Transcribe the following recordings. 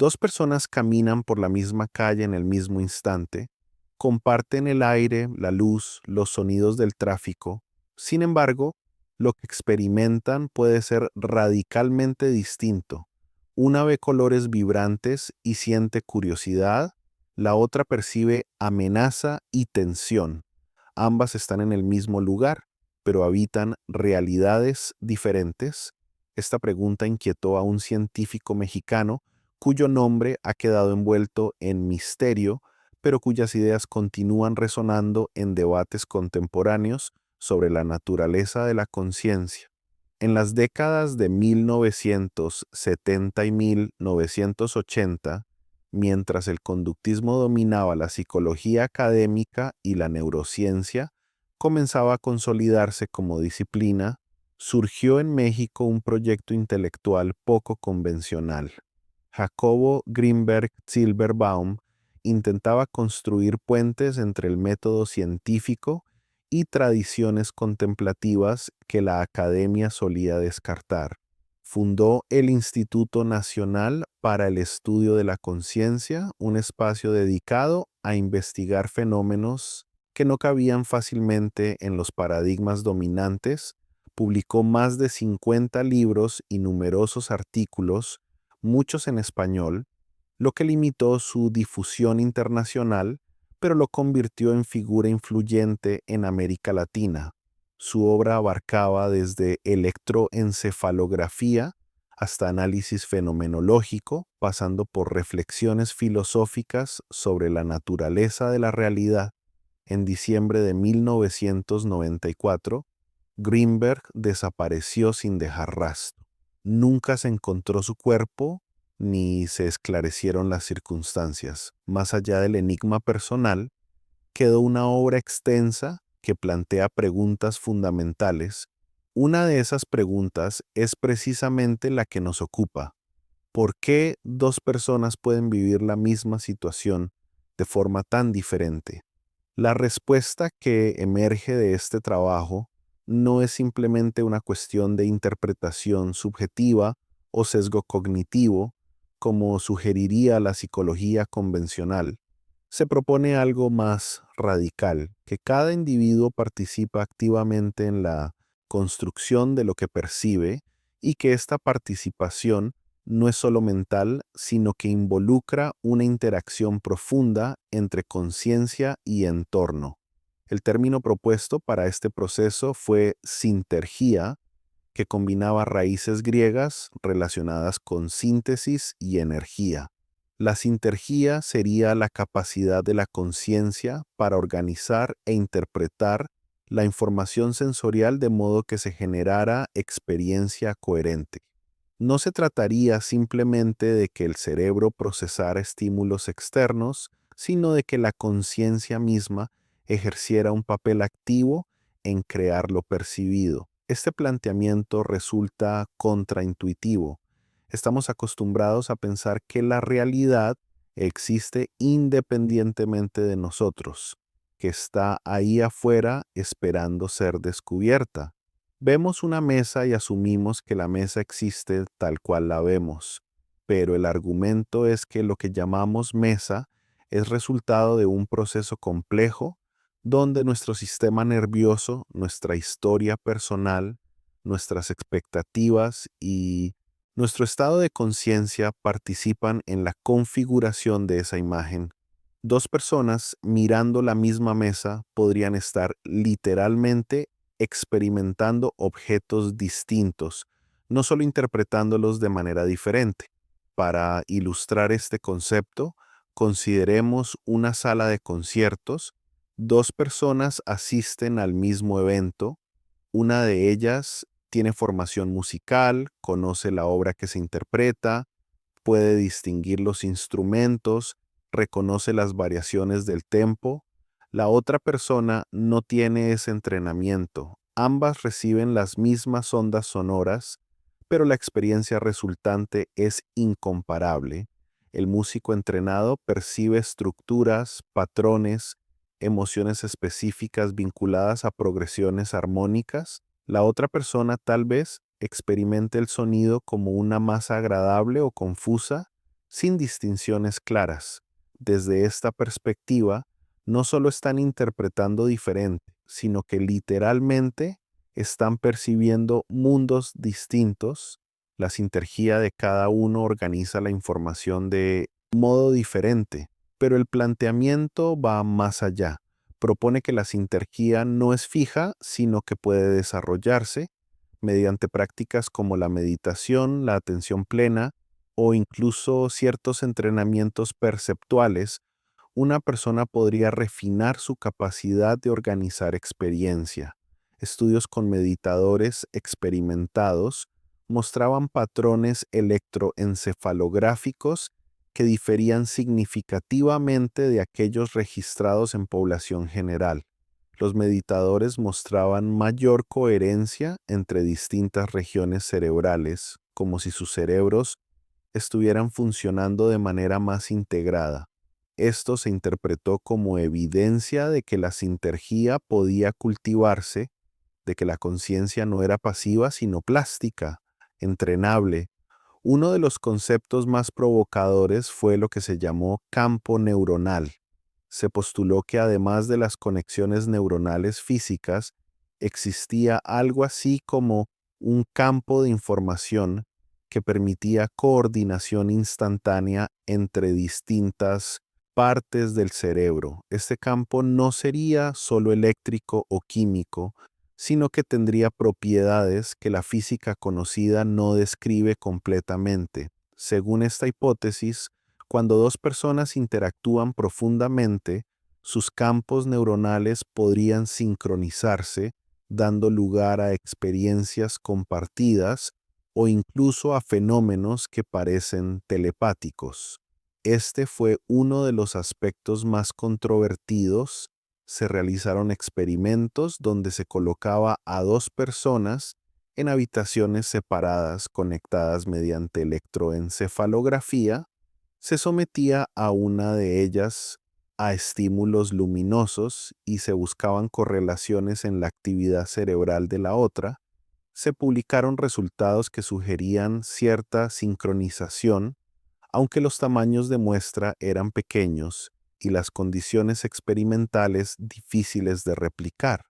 Dos personas caminan por la misma calle en el mismo instante, comparten el aire, la luz, los sonidos del tráfico. Sin embargo, lo que experimentan puede ser radicalmente distinto. Una ve colores vibrantes y siente curiosidad, la otra percibe amenaza y tensión. Ambas están en el mismo lugar, pero habitan realidades diferentes. Esta pregunta inquietó a un científico mexicano cuyo nombre ha quedado envuelto en misterio, pero cuyas ideas continúan resonando en debates contemporáneos sobre la naturaleza de la conciencia. En las décadas de 1970 y 1980, mientras el conductismo dominaba la psicología académica y la neurociencia comenzaba a consolidarse como disciplina, surgió en México un proyecto intelectual poco convencional. Jacobo Grinberg Silberbaum intentaba construir puentes entre el método científico y tradiciones contemplativas que la academia solía descartar. Fundó el Instituto Nacional para el Estudio de la Conciencia, un espacio dedicado a investigar fenómenos que no cabían fácilmente en los paradigmas dominantes. Publicó más de 50 libros y numerosos artículos, muchos en español, lo que limitó su difusión internacional, pero lo convirtió en figura influyente en América Latina. Su obra abarcaba desde electroencefalografía hasta análisis fenomenológico, pasando por reflexiones filosóficas sobre la naturaleza de la realidad. En diciembre de 1994, Greenberg desapareció sin dejar rastro. Nunca se encontró su cuerpo ni se esclarecieron las circunstancias. Más allá del enigma personal, quedó una obra extensa que plantea preguntas fundamentales. Una de esas preguntas es precisamente la que nos ocupa. ¿Por qué dos personas pueden vivir la misma situación de forma tan diferente? La respuesta que emerge de este trabajo no es simplemente una cuestión de interpretación subjetiva o sesgo cognitivo, como sugeriría la psicología convencional. Se propone algo más radical, que cada individuo participa activamente en la construcción de lo que percibe y que esta participación no es solo mental, sino que involucra una interacción profunda entre conciencia y entorno. El término propuesto para este proceso fue sintergía, que combinaba raíces griegas relacionadas con síntesis y energía. La sintergía sería la capacidad de la conciencia para organizar e interpretar la información sensorial de modo que se generara experiencia coherente. No se trataría simplemente de que el cerebro procesara estímulos externos, sino de que la conciencia misma ejerciera un papel activo en crear lo percibido. Este planteamiento resulta contraintuitivo. Estamos acostumbrados a pensar que la realidad existe independientemente de nosotros, que está ahí afuera esperando ser descubierta. Vemos una mesa y asumimos que la mesa existe tal cual la vemos, pero el argumento es que lo que llamamos mesa es resultado de un proceso complejo donde nuestro sistema nervioso, nuestra historia personal, nuestras expectativas y nuestro estado de conciencia participan en la configuración de esa imagen. Dos personas mirando la misma mesa podrían estar literalmente experimentando objetos distintos, no solo interpretándolos de manera diferente. Para ilustrar este concepto, consideremos una sala de conciertos. Dos personas asisten al mismo evento. Una de ellas tiene formación musical, conoce la obra que se interpreta, puede distinguir los instrumentos, reconoce las variaciones del tempo. La otra persona no tiene ese entrenamiento. Ambas reciben las mismas ondas sonoras, pero la experiencia resultante es incomparable. El músico entrenado percibe estructuras, patrones, emociones específicas vinculadas a progresiones armónicas. La otra persona tal vez experimente el sonido como una masa agradable o confusa, sin distinciones claras. Desde esta perspectiva, no solo están interpretando diferente, sino que literalmente están percibiendo mundos distintos. La sintergía de cada uno organiza la información de modo diferente, pero el planteamiento va más allá. Propone que la sintergía no es fija, sino que puede desarrollarse mediante prácticas como la meditación, la atención plena o incluso ciertos entrenamientos perceptuales. Una persona podría refinar su capacidad de organizar experiencia. Estudios con meditadores experimentados mostraban patrones electroencefalográficos que diferían significativamente de aquellos registrados en población general. Los meditadores mostraban mayor coherencia entre distintas regiones cerebrales, como si sus cerebros estuvieran funcionando de manera más integrada. Esto se interpretó como evidencia de que la sintergía podía cultivarse, de que la conciencia no era pasiva sino plástica, entrenable. Uno de los conceptos más provocadores fue lo que se llamó campo neuronal. Se postuló que además de las conexiones neuronales físicas, existía algo así como un campo de información que permitía coordinación instantánea entre distintas partes del cerebro. Este campo no sería solo eléctrico o químico, sino que tendría propiedades que la física conocida no describe completamente. Según esta hipótesis, cuando dos personas interactúan profundamente, sus campos neuronales podrían sincronizarse, dando lugar a experiencias compartidas o incluso a fenómenos que parecen telepáticos. Este fue uno de los aspectos más controvertidos. Se realizaron experimentos donde se colocaba a dos personas en habitaciones separadas conectadas mediante electroencefalografía. Se sometía a una de ellas a estímulos luminosos y se buscaban correlaciones en la actividad cerebral de la otra. Se publicaron resultados que sugerían cierta sincronización, aunque los tamaños de muestra eran pequeños y las condiciones experimentales difíciles de replicar.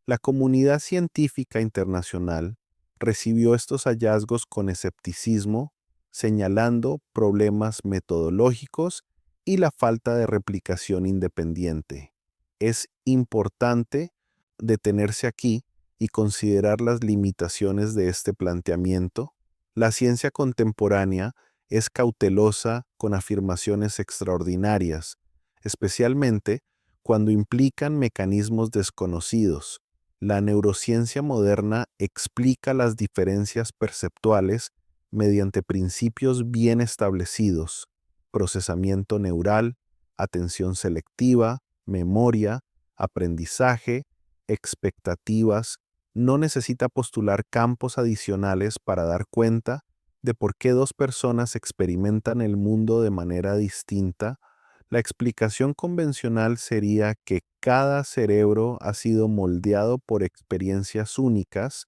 La comunidad científica internacional recibió estos hallazgos con escepticismo, señalando problemas metodológicos y la falta de replicación independiente. Es importante detenerse aquí y considerar las limitaciones de este planteamiento. La ciencia contemporánea es cautelosa con afirmaciones extraordinarias, especialmente cuando implican mecanismos desconocidos. La neurociencia moderna explica las diferencias perceptuales mediante principios bien establecidos: procesamiento neural, atención selectiva, memoria, aprendizaje, expectativas. No necesita postular campos adicionales para dar cuenta de por qué dos personas experimentan el mundo de manera distinta. La explicación convencional sería que cada cerebro ha sido moldeado por experiencias únicas,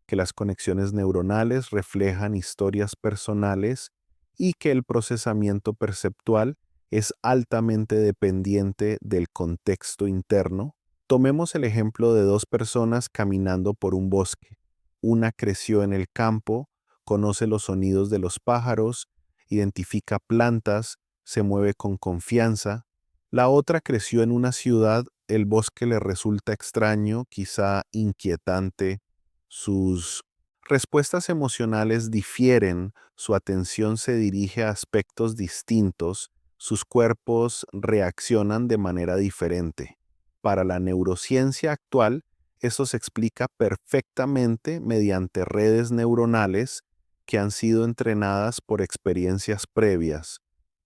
que las conexiones neuronales reflejan historias personales y que el procesamiento perceptual es altamente dependiente del contexto interno. Tomemos el ejemplo de dos personas caminando por un bosque. Una creció en el campo, conoce los sonidos de los pájaros, identifica plantas, se mueve con confianza. La otra creció en una ciudad, el bosque le resulta extraño, quizá inquietante. Sus respuestas emocionales difieren, su atención se dirige a aspectos distintos, sus cuerpos reaccionan de manera diferente. Para la neurociencia actual, eso se explica perfectamente mediante redes neuronales que han sido entrenadas por experiencias previas.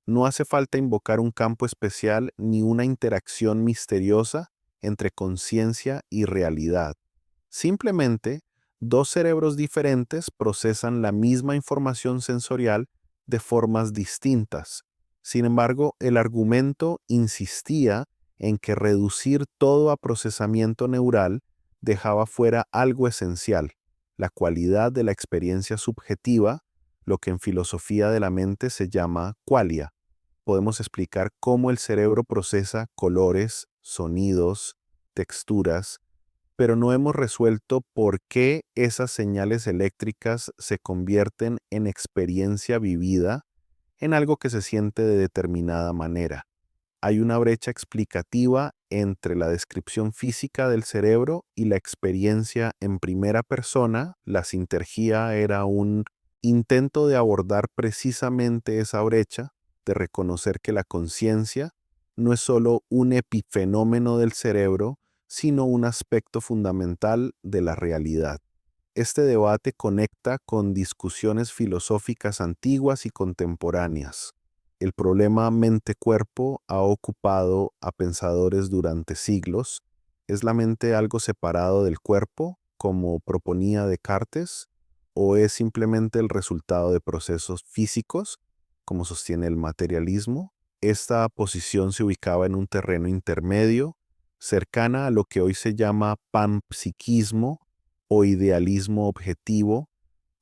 No hace falta invocar un campo especial ni una interacción misteriosa entre conciencia y realidad. Simplemente, dos cerebros diferentes procesan la misma información sensorial de formas distintas. Sin embargo, el argumento insistía en que reducir todo a procesamiento neural dejaba fuera algo esencial: la cualidad de la experiencia subjetiva. lo que en filosofía de la mente se llama qualia. Podemos explicar cómo el cerebro procesa colores, sonidos, texturas, pero no hemos resuelto por qué esas señales eléctricas se convierten en experiencia vivida, en algo que se siente de determinada manera. Hay una brecha explicativa entre la descripción física del cerebro y la experiencia en primera persona. La sintergía era un intento de abordar precisamente esa brecha, de reconocer que la conciencia no es solo un epifenómeno del cerebro, sino un aspecto fundamental de la realidad. Este debate conecta con discusiones filosóficas antiguas y contemporáneas. El problema mente-cuerpo ha ocupado a pensadores durante siglos. ¿Es la mente algo separado del cuerpo, como proponía Descartes, o es simplemente el resultado de procesos físicos, como sostiene el materialismo? Esta posición se ubicaba en un terreno intermedio, cercana a lo que hoy se llama panpsiquismo o idealismo objetivo,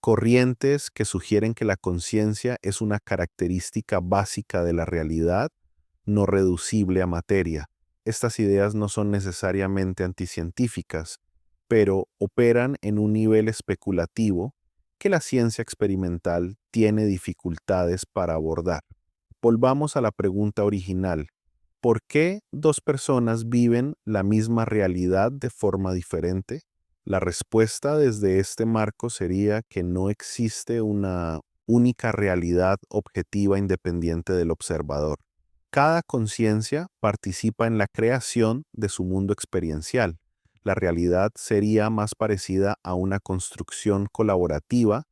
corrientes que sugieren que la conciencia es una característica básica de la realidad, no reducible a materia. Estas ideas no son necesariamente anticientíficas, pero operan en un nivel especulativo que la ciencia experimental tiene dificultades para abordar. Volvamos a la pregunta original. ¿Por qué dos personas viven la misma realidad de forma diferente? La respuesta desde este marco sería que no existe una única realidad objetiva independiente del observador. Cada conciencia participa en la creación de su mundo experiencial. La realidad sería más parecida a una construcción colaborativa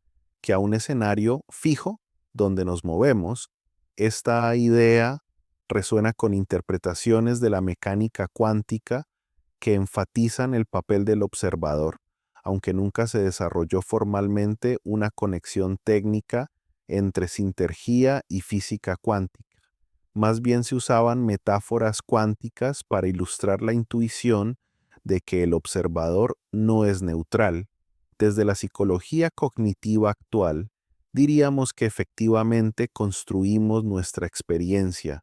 que a un escenario fijo donde nos movemos. Esta idea resuena con interpretaciones de la mecánica cuántica que enfatizan el papel del observador, aunque nunca se desarrolló formalmente una conexión técnica entre sintergía y física cuántica. Más bien se usaban metáforas cuánticas para ilustrar la intuición de que el observador no es neutral. Desde la psicología cognitiva actual, diríamos que efectivamente construimos nuestra experiencia,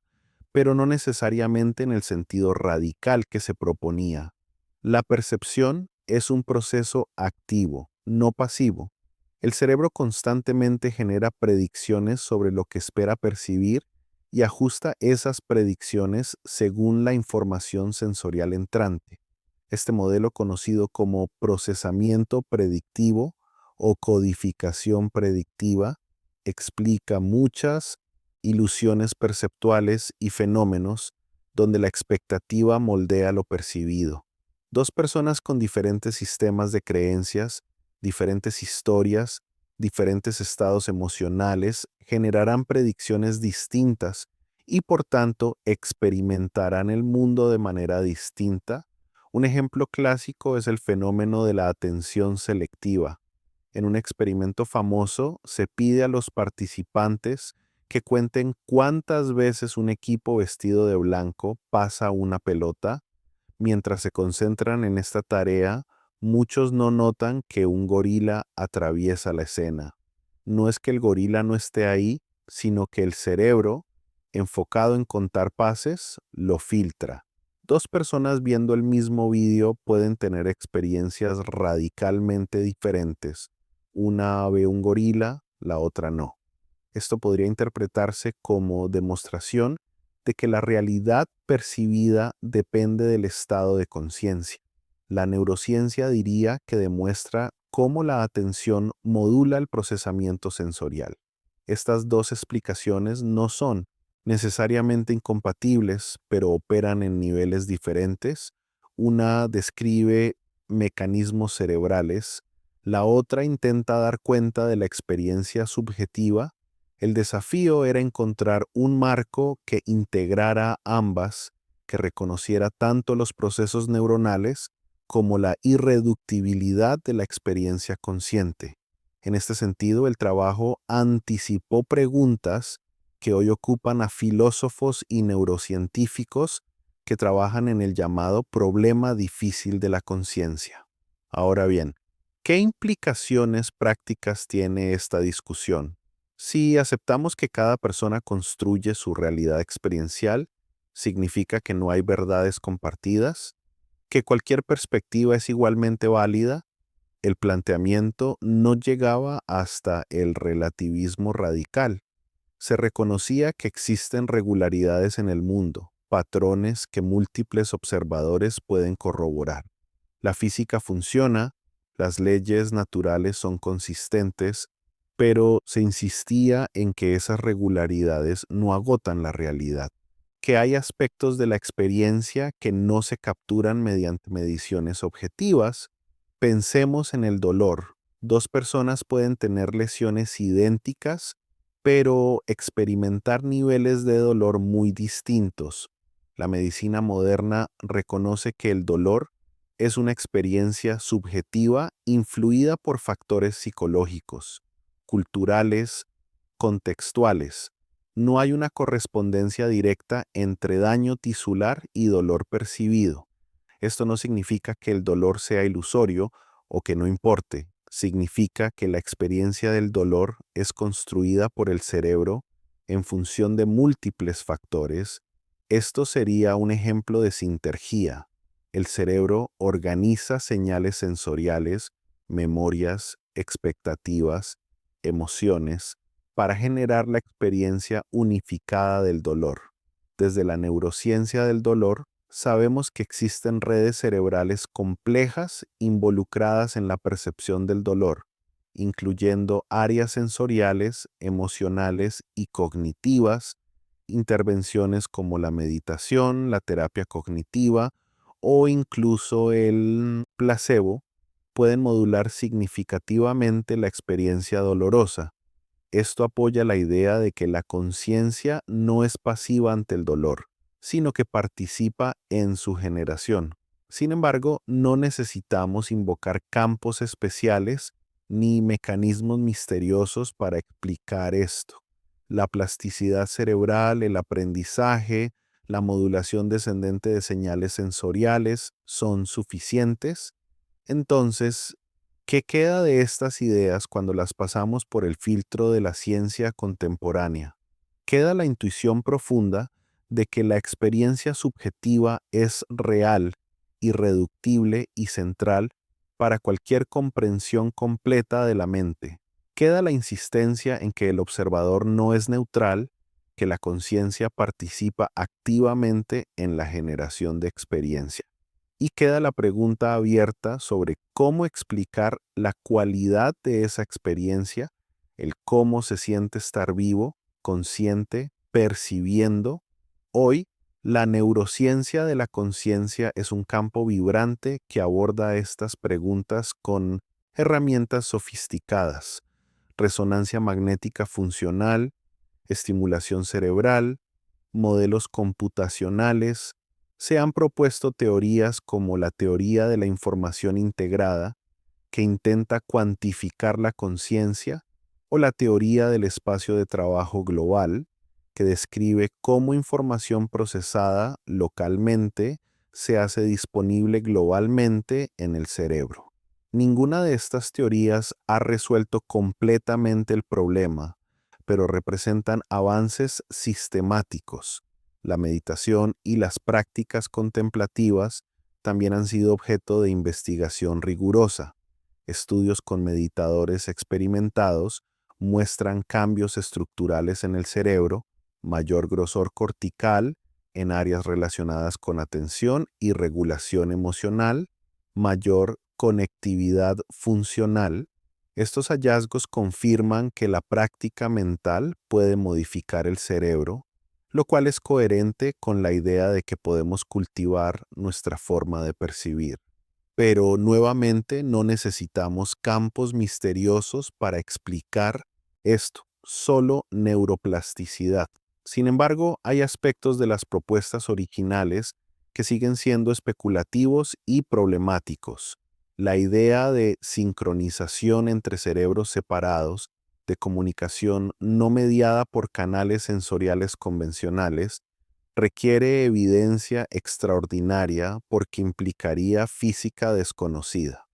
pero no necesariamente en el sentido radical que se proponía. La percepción es un proceso activo, no pasivo. El cerebro constantemente genera predicciones sobre lo que espera percibir y ajusta esas predicciones según la información sensorial entrante. Este modelo, conocido como procesamiento predictivo o codificación predictiva, explica muchas ilusiones perceptuales y fenómenos donde la expectativa moldea lo percibido. Dos personas con diferentes sistemas de creencias, diferentes historias, diferentes estados emocionales generarán predicciones distintas y por tanto experimentarán el mundo de manera distinta. Un ejemplo clásico es el fenómeno de la atención selectiva. En un experimento famoso se pide a los participantes que cuenten cuántas veces un equipo vestido de blanco pasa una pelota. Mientras se concentran en esta tarea, muchos no notan que un gorila atraviesa la escena. No es que el gorila no esté ahí, sino que el cerebro, enfocado en contar pases, lo filtra. Dos personas viendo el mismo vídeo pueden tener experiencias radicalmente diferentes. Una ve un gorila, la otra no. Esto podría interpretarse como demostración de que la realidad percibida depende del estado de conciencia. La neurociencia diría que demuestra cómo la atención modula el procesamiento sensorial. Estas dos explicaciones no son necesariamente incompatibles, pero operan en niveles diferentes. Una describe mecanismos cerebrales, la otra intenta dar cuenta de la experiencia subjetiva. El desafío era encontrar un marco que integrara ambas, que reconociera tanto los procesos neuronales como la irreductibilidad de la experiencia consciente. En este sentido, el trabajo anticipó preguntas que hoy ocupan a filósofos y neurocientíficos que trabajan en el llamado problema difícil de la conciencia. Ahora bien, ¿qué implicaciones prácticas tiene esta discusión? Si aceptamos que cada persona construye su realidad experiencial, significa que no hay verdades compartidas, que cualquier perspectiva es igualmente válida. El planteamiento no llegaba hasta el relativismo radical. Se reconocía que existen regularidades en el mundo, patrones que múltiples observadores pueden corroborar. La física funciona, las leyes naturales son consistentes, pero se insistía en que esas regularidades no agotan la realidad, que hay aspectos de la experiencia que no se capturan mediante mediciones objetivas. Pensemos en el dolor. Dos personas pueden tener lesiones idénticas, pero experimentar niveles de dolor muy distintos. La medicina moderna reconoce que el dolor es una experiencia subjetiva influida por factores psicológicos, culturales, contextuales. No hay una correspondencia directa entre daño tisular y dolor percibido. Esto no significa que el dolor sea ilusorio o que no importe. Significa que la experiencia del dolor es construida por el cerebro en función de múltiples factores. Esto sería un ejemplo de sintergía. El cerebro organiza señales sensoriales, memorias, expectativas, emociones, para generar la experiencia unificada del dolor. Desde la neurociencia del dolor, sabemos que existen redes cerebrales complejas involucradas en la percepción del dolor, incluyendo áreas sensoriales, emocionales y cognitivas. Intervenciones como la meditación, la terapia cognitiva o incluso el placebo pueden modular significativamente la experiencia dolorosa. Esto apoya la idea de que la conciencia no es pasiva ante el dolor, sino que participa en su generación. Sin embargo, no necesitamos invocar campos especiales ni mecanismos misteriosos para explicar esto. La plasticidad cerebral, el aprendizaje, la modulación descendente de señales sensoriales son suficientes. Entonces, ¿qué queda de estas ideas cuando las pasamos por el filtro de la ciencia contemporánea? Queda la intuición profunda de que la experiencia subjetiva es real, irreductible y central para cualquier comprensión completa de la mente. Queda la insistencia en que el observador no es neutral, que la conciencia participa activamente en la generación de experiencia. Y queda la pregunta abierta sobre cómo explicar la cualidad de esa experiencia, el cómo se siente estar vivo, consciente, percibiendo. Hoy, la neurociencia de la conciencia es un campo vibrante que aborda estas preguntas con herramientas sofisticadas: resonancia magnética funcional, estimulación cerebral, modelos computacionales. Se han propuesto teorías como la teoría de la información integrada, que intenta cuantificar la conciencia, o la teoría del espacio de trabajo global, que describe cómo información procesada localmente se hace disponible globalmente en el cerebro. Ninguna de estas teorías ha resuelto completamente el problema, pero representan avances sistemáticos. La meditación y las prácticas contemplativas también han sido objeto de investigación rigurosa. Estudios con meditadores experimentados muestran cambios estructurales en el cerebro, mayor grosor cortical en áreas relacionadas con atención y regulación emocional, mayor conectividad funcional. Estos hallazgos confirman que la práctica mental puede modificar el cerebro, lo cual es coherente con la idea de que podemos cultivar nuestra forma de percibir. Pero nuevamente no necesitamos campos misteriosos para explicar esto, solo neuroplasticidad. Sin embargo, hay aspectos de las propuestas originales que siguen siendo especulativos y problemáticos. La idea de sincronización entre cerebros separados, de comunicación no mediada por canales sensoriales convencionales, requiere evidencia extraordinaria porque implicaría física desconocida.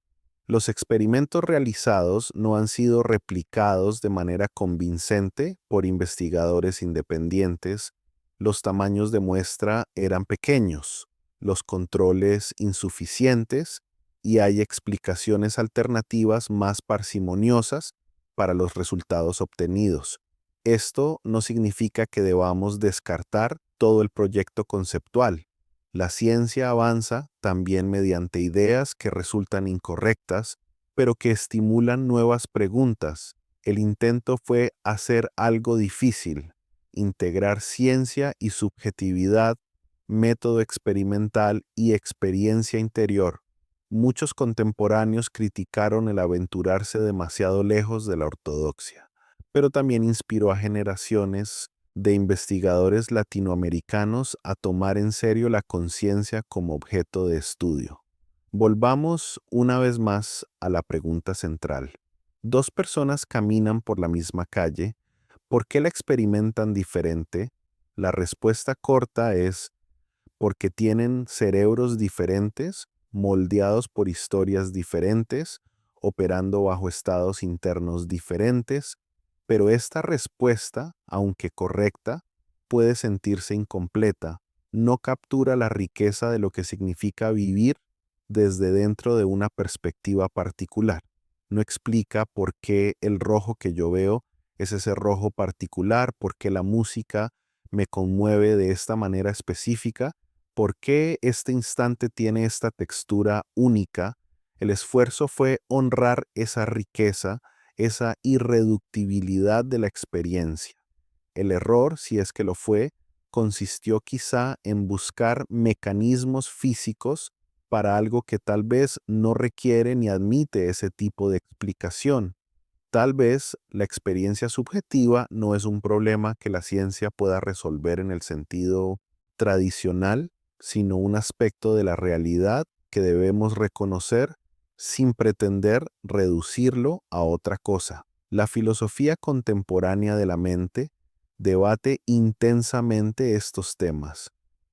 Los experimentos realizados no han sido replicados de manera convincente por investigadores independientes. Los tamaños de muestra eran pequeños, los controles insuficientes y hay explicaciones alternativas más parsimoniosas para los resultados obtenidos. Esto no significa que debamos descartar todo el proyecto conceptual. La ciencia avanza también mediante ideas que resultan incorrectas, pero que estimulan nuevas preguntas. El intento fue hacer algo difícil, integrar ciencia y subjetividad, método experimental y experiencia interior. Muchos contemporáneos criticaron el aventurarse demasiado lejos de la ortodoxia, pero también inspiró a generaciones de investigadores latinoamericanos a tomar en serio la conciencia como objeto de estudio. Volvamos una vez más a la pregunta central. Dos personas caminan por la misma calle. ¿Por qué la experimentan diferente? La respuesta corta es porque tienen cerebros diferentes, moldeados por historias diferentes, operando bajo estados internos diferentes, pero esta respuesta, aunque correcta, puede sentirse incompleta, no captura la riqueza de lo que significa vivir desde dentro de una perspectiva particular. No explica por qué el rojo que yo veo es ese rojo particular, por qué la música me conmueve de esta manera específica, por qué este instante tiene esta textura única. El esfuerzo fue honrar esa riqueza, esa irreductibilidad de la experiencia. El error, si es que lo fue, consistió quizá en buscar mecanismos físicos para algo que tal vez no requiere ni admite ese tipo de explicación. Tal vez la experiencia subjetiva no es un problema que la ciencia pueda resolver en el sentido tradicional, sino un aspecto de la realidad que debemos reconocer sin pretender reducirlo a otra cosa. La filosofía contemporánea de la mente debate intensamente estos temas.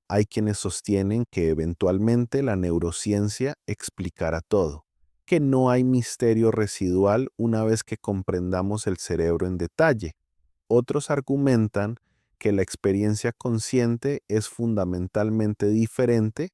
Hay quienes sostienen que eventualmente la neurociencia explicará todo, que no hay misterio residual una vez que comprendamos el cerebro en detalle. Otros argumentan que la experiencia consciente es fundamentalmente diferente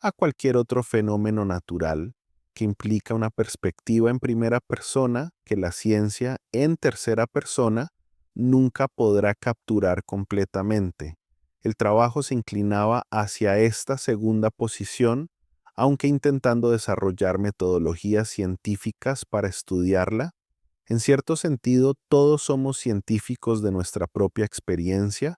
a cualquier otro fenómeno natural, que implica una perspectiva en primera persona que la ciencia en tercera persona nunca podrá capturar completamente. El trabajo se inclinaba hacia esta segunda posición, aunque intentando desarrollar metodologías científicas para estudiarla. En cierto sentido, todos somos científicos de nuestra propia experiencia.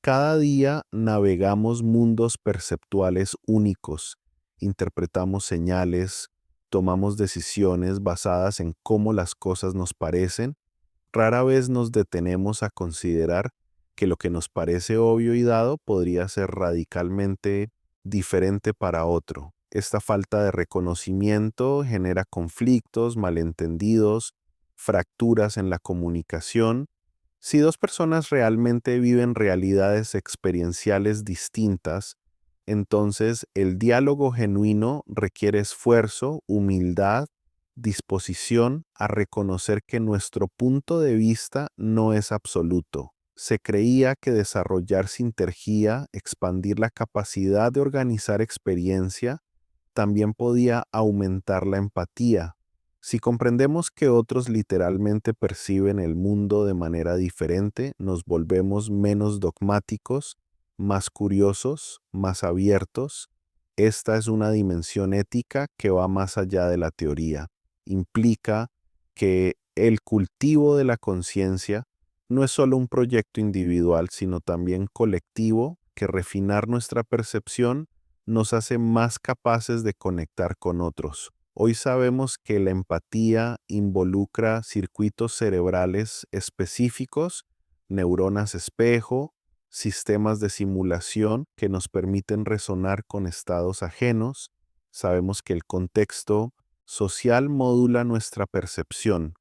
Cada día navegamos mundos perceptuales únicos, interpretamos señales, tomamos decisiones basadas en cómo las cosas nos parecen. Rara vez nos detenemos a considerar que lo que nos parece obvio y dado podría ser radicalmente diferente para otro. Esta falta de reconocimiento genera conflictos, malentendidos, fracturas en la comunicación. Si dos personas realmente viven realidades experienciales distintas, entonces el diálogo genuino requiere esfuerzo, humildad, disposición a reconocer que nuestro punto de vista no es absoluto. Se creía que desarrollar sintergía, expandir la capacidad de organizar experiencia, también podía aumentar la empatía. Si comprendemos que otros literalmente perciben el mundo de manera diferente, nos volvemos menos dogmáticos, más curiosos, más abiertos. Esta es una dimensión ética que va más allá de la teoría. Implica que el cultivo de la conciencia no es solo un proyecto individual, sino también colectivo, que refinar nuestra percepción nos hace más capaces de conectar con otros. Hoy sabemos que la empatía involucra circuitos cerebrales específicos, neuronas espejo, sistemas de simulación que nos permiten resonar con estados ajenos. Sabemos que el contexto social modula nuestra percepción,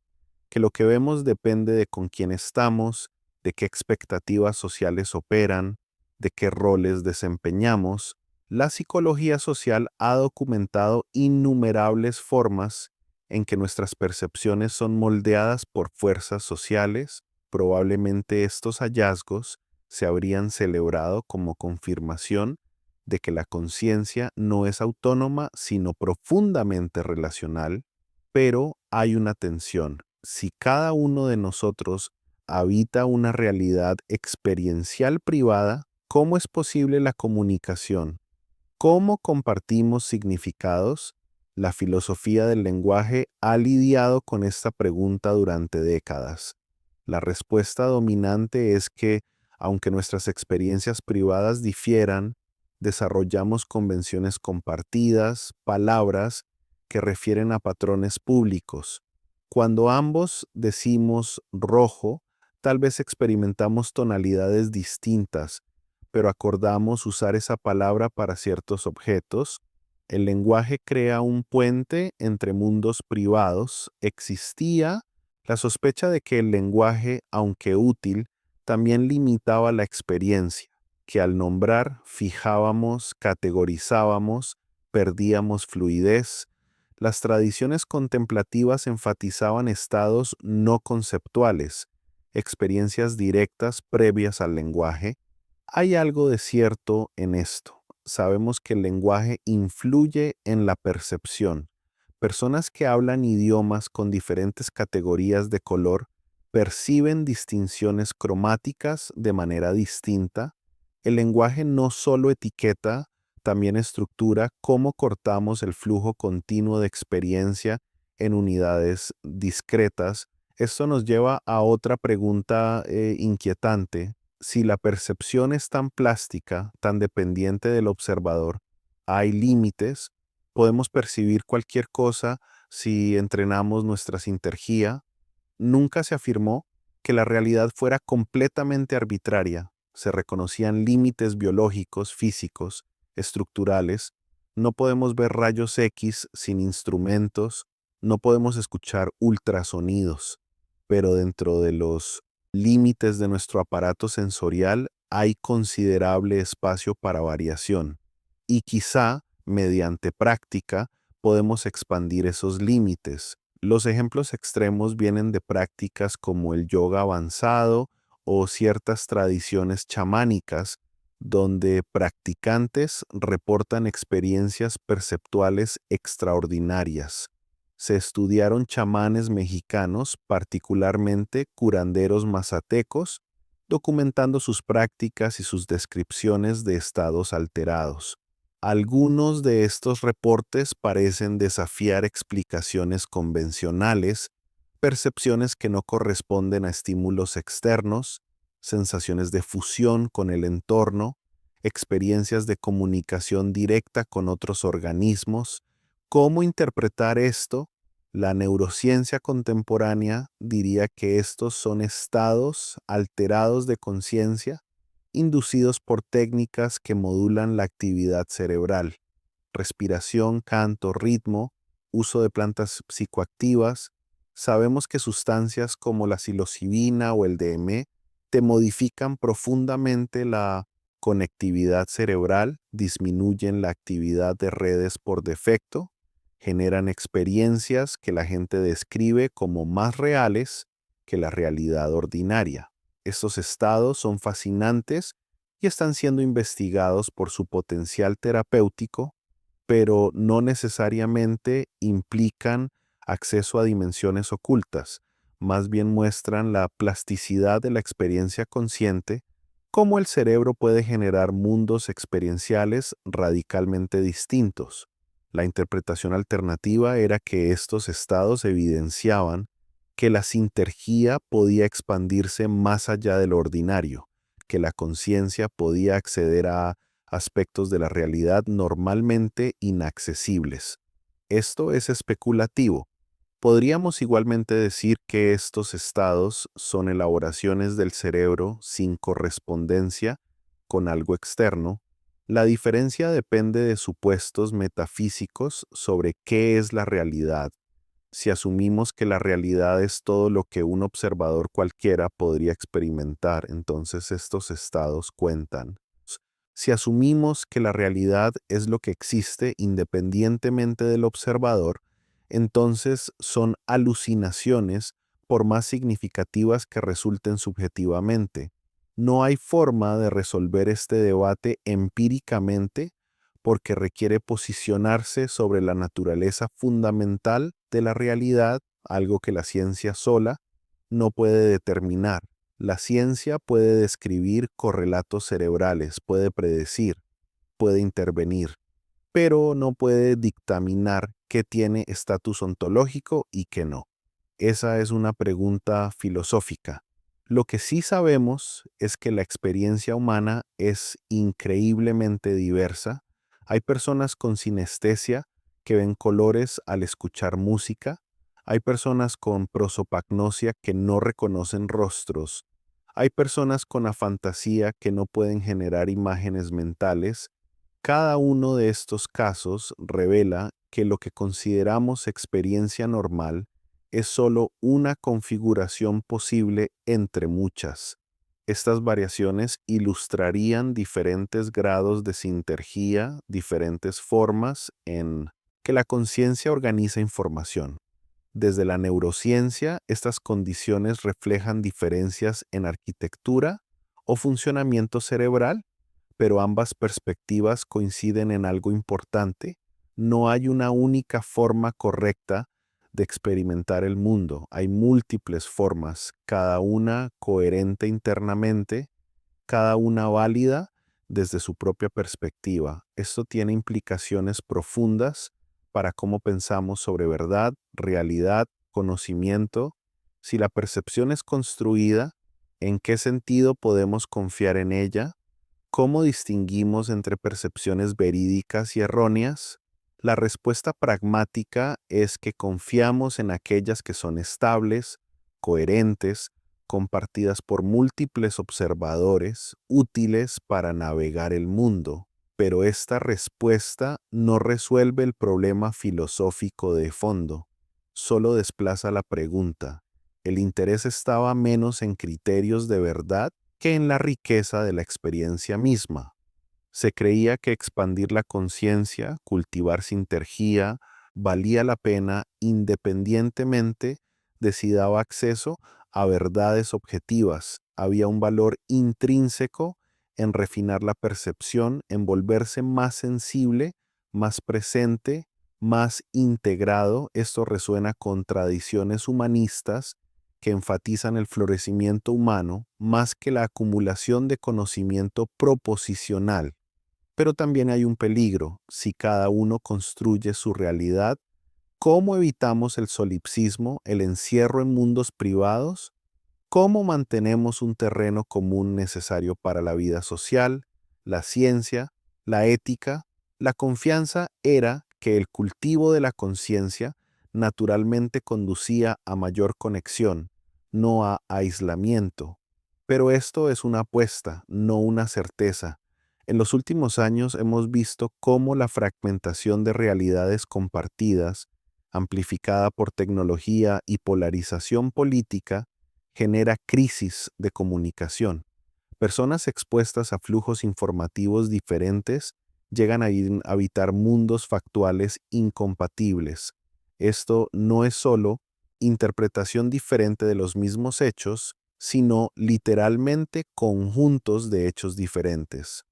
que lo que vemos depende de con quién estamos, de qué expectativas sociales operan, de qué roles desempeñamos. La psicología social ha documentado innumerables formas en que nuestras percepciones son moldeadas por fuerzas sociales, probablemente estos hallazgos se habrían celebrado como confirmación de que la conciencia no es autónoma, sino profundamente relacional, pero hay una tensión. Si cada uno de nosotros habita una realidad experiencial privada, ¿cómo es posible la comunicación? ¿Cómo compartimos significados? La filosofía del lenguaje ha lidiado con esta pregunta durante décadas. La respuesta dominante es que, aunque nuestras experiencias privadas difieran, desarrollamos convenciones compartidas, palabras que refieren a patrones públicos. Cuando ambos decimos rojo, tal vez experimentamos tonalidades distintas, pero acordamos usar esa palabra para ciertos objetos. El lenguaje crea un puente entre mundos privados. Existía la sospecha de que el lenguaje, aunque útil, también limitaba la experiencia, que al nombrar fijábamos, categorizábamos, perdíamos fluidez. Las tradiciones contemplativas enfatizaban estados no conceptuales, experiencias directas previas al lenguaje. Hay algo de cierto en esto. Sabemos que el lenguaje influye en la percepción. Personas que hablan idiomas con diferentes categorías de color perciben distinciones cromáticas de manera distinta. El lenguaje no solo etiqueta, también estructura cómo cortamos el flujo continuo de experiencia en unidades discretas. Esto nos lleva a otra pregunta inquietante. Si la percepción es tan plástica, tan dependiente del observador, hay límites, podemos percibir cualquier cosa si entrenamos nuestra sintergía. Nunca se afirmó que la realidad fuera completamente arbitraria. Se reconocían límites biológicos, físicos, estructurales. No podemos ver rayos X sin instrumentos, no podemos escuchar ultrasonidos, pero dentro de los límites de nuestro aparato sensorial hay considerable espacio para variación. Y quizá, mediante práctica, podemos expandir esos límites. Los ejemplos extremos vienen de prácticas como el yoga avanzado o ciertas tradiciones chamánicas, donde practicantes reportan experiencias perceptuales extraordinarias. Se estudiaron chamanes mexicanos, particularmente curanderos mazatecos, documentando sus prácticas y sus descripciones de estados alterados. Algunos de estos reportes parecen desafiar explicaciones convencionales, percepciones que no corresponden a estímulos externos, sensaciones de fusión con el entorno, experiencias de comunicación directa con otros organismos. ¿Cómo interpretar esto? La neurociencia contemporánea diría que estos son estados alterados de conciencia inducidos por técnicas que modulan la actividad cerebral, respiración, canto, ritmo, uso de plantas psicoactivas. Sabemos que sustancias como la psilocibina o el DME te modifican profundamente la conectividad cerebral, disminuyen la actividad de redes por defecto, generan experiencias que la gente describe como más reales que la realidad ordinaria. Estos estados son fascinantes y están siendo investigados por su potencial terapéutico, pero no necesariamente implican acceso a dimensiones ocultas, más bien muestran la plasticidad de la experiencia consciente, cómo el cerebro puede generar mundos experienciales radicalmente distintos. La interpretación alternativa era que estos estados evidenciaban que la sintergía podía expandirse más allá de lo ordinario, que la conciencia podía acceder a aspectos de la realidad normalmente inaccesibles. Esto es especulativo. Podríamos igualmente decir que estos estados son elaboraciones del cerebro sin correspondencia con algo externo. La diferencia depende de supuestos metafísicos sobre qué es la realidad. Si asumimos que la realidad es todo lo que un observador cualquiera podría experimentar, entonces estos estados cuentan. Si asumimos que la realidad es lo que existe independientemente del observador, entonces son alucinaciones por más significativas que resulten subjetivamente. No hay forma de resolver este debate empíricamente porque requiere posicionarse sobre la naturaleza fundamental de la realidad, algo que la ciencia sola no puede determinar. La ciencia puede describir correlatos cerebrales, puede predecir, puede intervenir, pero no puede dictaminar qué tiene estatus ontológico y qué no. Esa es una pregunta filosófica. Lo que sí sabemos es que la experiencia humana es increíblemente diversa. Hay personas con sinestesia que ven colores al escuchar música. Hay personas con prosopagnosia que no reconocen rostros. Hay personas con afantasía que no pueden generar imágenes mentales. Cada uno de estos casos revela que lo que consideramos experiencia normal es solo una configuración posible entre muchas. Estas variaciones ilustrarían diferentes grados de sintergía, diferentes formas en que la conciencia organiza información. Desde la neurociencia, estas condiciones reflejan diferencias en arquitectura o funcionamiento cerebral, pero ambas perspectivas coinciden en algo importante. No hay una única forma correcta de experimentar el mundo. Hay múltiples formas, cada una coherente internamente, cada una válida desde su propia perspectiva. Esto tiene implicaciones profundas para cómo pensamos sobre verdad, realidad, conocimiento. Si la percepción es construida, ¿en qué sentido podemos confiar en ella? ¿Cómo distinguimos entre percepciones verídicas y erróneas? La respuesta pragmática es que confiamos en aquellas que son estables, coherentes, compartidas por múltiples observadores, útiles para navegar el mundo. Pero esta respuesta no resuelve el problema filosófico de fondo, solo desplaza la pregunta. ¿El interés estaba menos en criterios de verdad que en la riqueza de la experiencia misma? Se creía que expandir la conciencia, cultivar sintergía, valía la pena independientemente de si daba acceso a verdades objetivas. Había un valor intrínseco en refinar la percepción, en volverse más sensible, más presente, más integrado. Esto resuena con tradiciones humanistas que enfatizan el florecimiento humano más que la acumulación de conocimiento proposicional. Pero también hay un peligro. Si cada uno construye su realidad, ¿cómo evitamos el solipsismo, el encierro en mundos privados? ¿Cómo mantenemos un terreno común necesario para la vida social, la ciencia, la ética? La confianza era que el cultivo de la conciencia naturalmente conducía a mayor conexión, no a aislamiento. Pero esto es una apuesta, no una certeza. En los últimos años hemos visto cómo la fragmentación de realidades compartidas, amplificada por tecnología y polarización política, genera crisis de comunicación. Personas expuestas a flujos informativos diferentes llegan a habitar mundos factuales incompatibles. Esto no es solo interpretación diferente de los mismos hechos, sino literalmente conjuntos de hechos diferentes.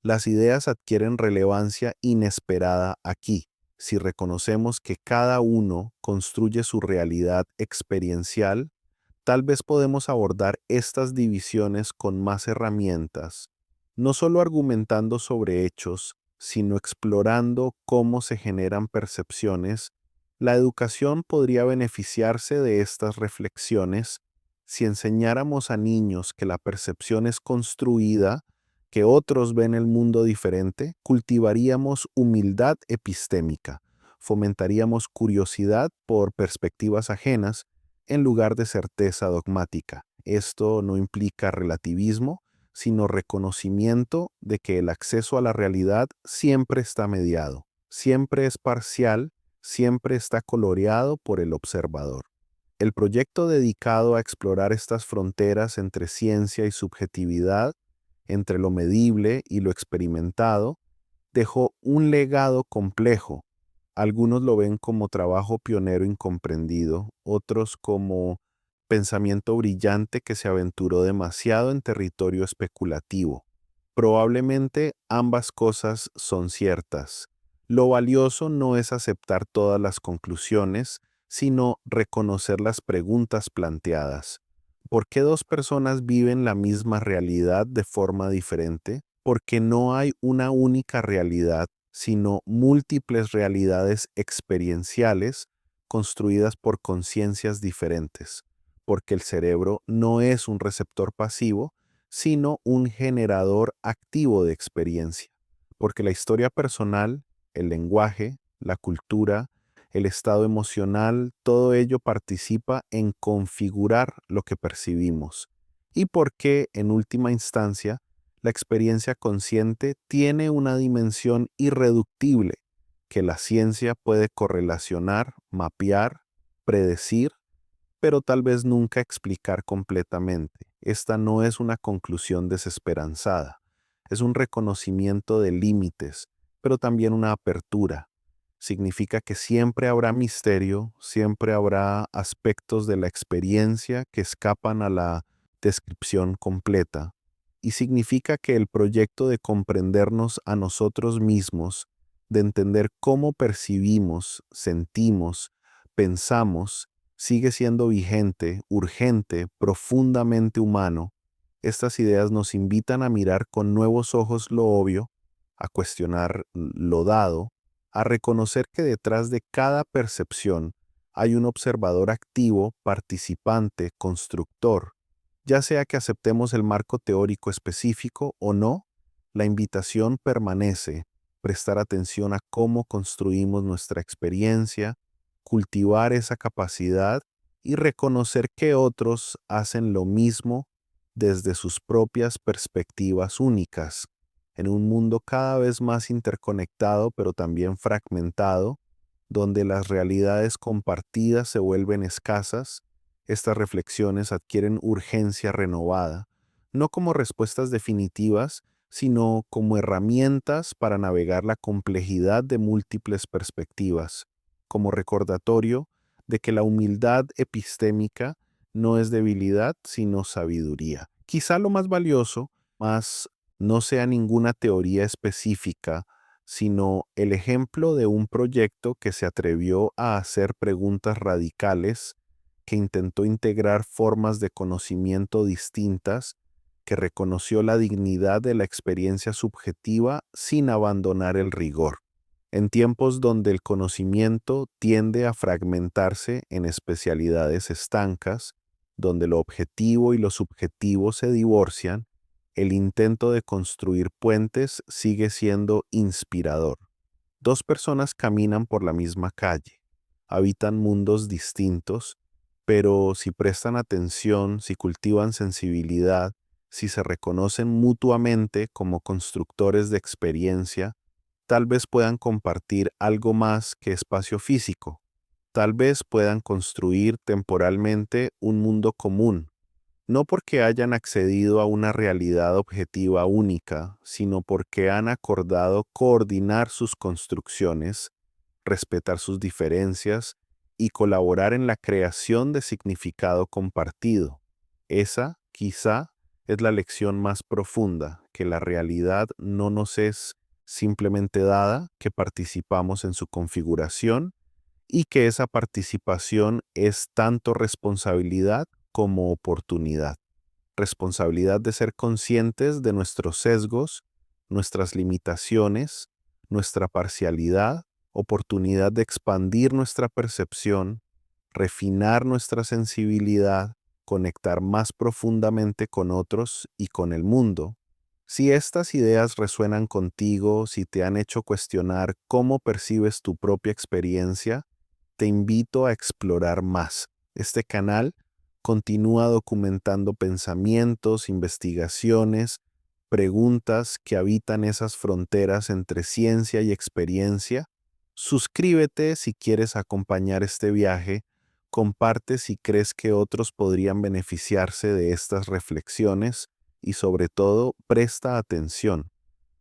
Las ideas adquieren relevancia inesperada aquí, si reconocemos que cada uno construye su realidad experiencial. Tal vez podemos abordar estas divisiones con más herramientas, no solo argumentando sobre hechos, sino explorando cómo se generan percepciones. La educación podría beneficiarse de estas reflexiones si enseñáramos a niños que la percepción es construida, que otros ven el mundo diferente. Cultivaríamos humildad epistémica, fomentaríamos curiosidad por perspectivas ajenas en lugar de certeza dogmática. Esto no implica relativismo, sino reconocimiento de que el acceso a la realidad siempre está mediado, siempre es parcial, siempre está coloreado por el observador. El proyecto dedicado a explorar estas fronteras entre ciencia y subjetividad, entre lo medible y lo experimentado, dejó un legado complejo. Algunos lo ven como trabajo pionero incomprendido, otros como pensamiento brillante que se aventuró demasiado en territorio especulativo. Probablemente ambas cosas son ciertas. Lo valioso no es aceptar todas las conclusiones, sino reconocer las preguntas planteadas. ¿Por qué dos personas viven la misma realidad de forma diferente? Porque no hay una única realidad, sino múltiples realidades experienciales construidas por conciencias diferentes. Porque el cerebro no es un receptor pasivo, sino un generador activo de experiencia. Porque la historia personal, el lenguaje, la cultura, el estado emocional, todo ello participa en configurar lo que percibimos. Y porque, en última instancia, la experiencia consciente tiene una dimensión irreductible que la ciencia puede correlacionar, mapear, predecir, pero tal vez nunca explicar completamente. Esta no es una conclusión desesperanzada, es un reconocimiento de límites, pero también una apertura. Significa que siempre habrá misterio, siempre habrá aspectos de la experiencia que escapan a la descripción completa. Y significa que el proyecto de comprendernos a nosotros mismos, de entender cómo percibimos, sentimos, pensamos, sigue siendo vigente, urgente, profundamente humano. Estas ideas nos invitan a mirar con nuevos ojos lo obvio, a cuestionar lo dado, a reconocer que detrás de cada percepción hay un observador activo, participante, constructor. Ya sea que aceptemos el marco teórico específico o no, la invitación permanece, prestar atención a cómo construimos nuestra experiencia, cultivar esa capacidad y reconocer que otros hacen lo mismo desde sus propias perspectivas únicas. En un mundo cada vez más interconectado pero también fragmentado, donde las realidades compartidas se vuelven escasas, estas reflexiones adquieren urgencia renovada, no como respuestas definitivas, sino como herramientas para navegar la complejidad de múltiples perspectivas, como recordatorio de que la humildad epistémica no es debilidad, sino sabiduría. Quizá lo más valioso, más no sea ninguna teoría específica, sino el ejemplo de un proyecto que se atrevió a hacer preguntas radicales, que intentó integrar formas de conocimiento distintas, que reconoció la dignidad de la experiencia subjetiva sin abandonar el rigor. En tiempos donde el conocimiento tiende a fragmentarse en especialidades estancas, donde lo objetivo y lo subjetivo se divorcian, el intento de construir puentes sigue siendo inspirador. Dos personas caminan por la misma calle, habitan mundos distintos, pero si prestan atención, si cultivan sensibilidad, si se reconocen mutuamente como constructores de experiencia, tal vez puedan compartir algo más que espacio físico. Tal vez puedan construir temporalmente un mundo común, no porque hayan accedido a una realidad objetiva única, sino porque han acordado coordinar sus construcciones, respetar sus diferencias y colaborar en la creación de significado compartido. Esa, quizá, es la lección más profunda, que la realidad no nos es simplemente dada, que participamos en su configuración y que esa participación es tanto responsabilidad como oportunidad. Responsabilidad de ser conscientes de nuestros sesgos, nuestras limitaciones, nuestra parcialidad, oportunidad de expandir nuestra percepción, refinar nuestra sensibilidad, conectar más profundamente con otros y con el mundo. Si estas ideas resuenan contigo, si te han hecho cuestionar cómo percibes tu propia experiencia, te invito a explorar más. Este canal continúa documentando pensamientos, investigaciones, preguntas que habitan esas fronteras entre ciencia y experiencia. Suscríbete si quieres acompañar este viaje, comparte si crees que otros podrían beneficiarse de estas reflexiones y sobre todo presta atención.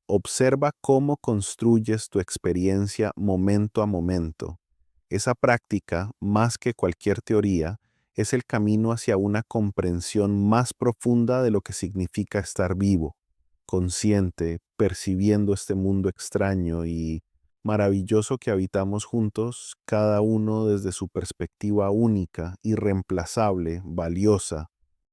Observa cómo construyes tu experiencia momento a momento. Esa práctica, más que cualquier teoría, es el camino hacia una comprensión más profunda de lo que significa estar vivo, consciente, percibiendo este mundo extraño y maravilloso que habitamos juntos, cada uno desde su perspectiva única, irreemplazable, valiosa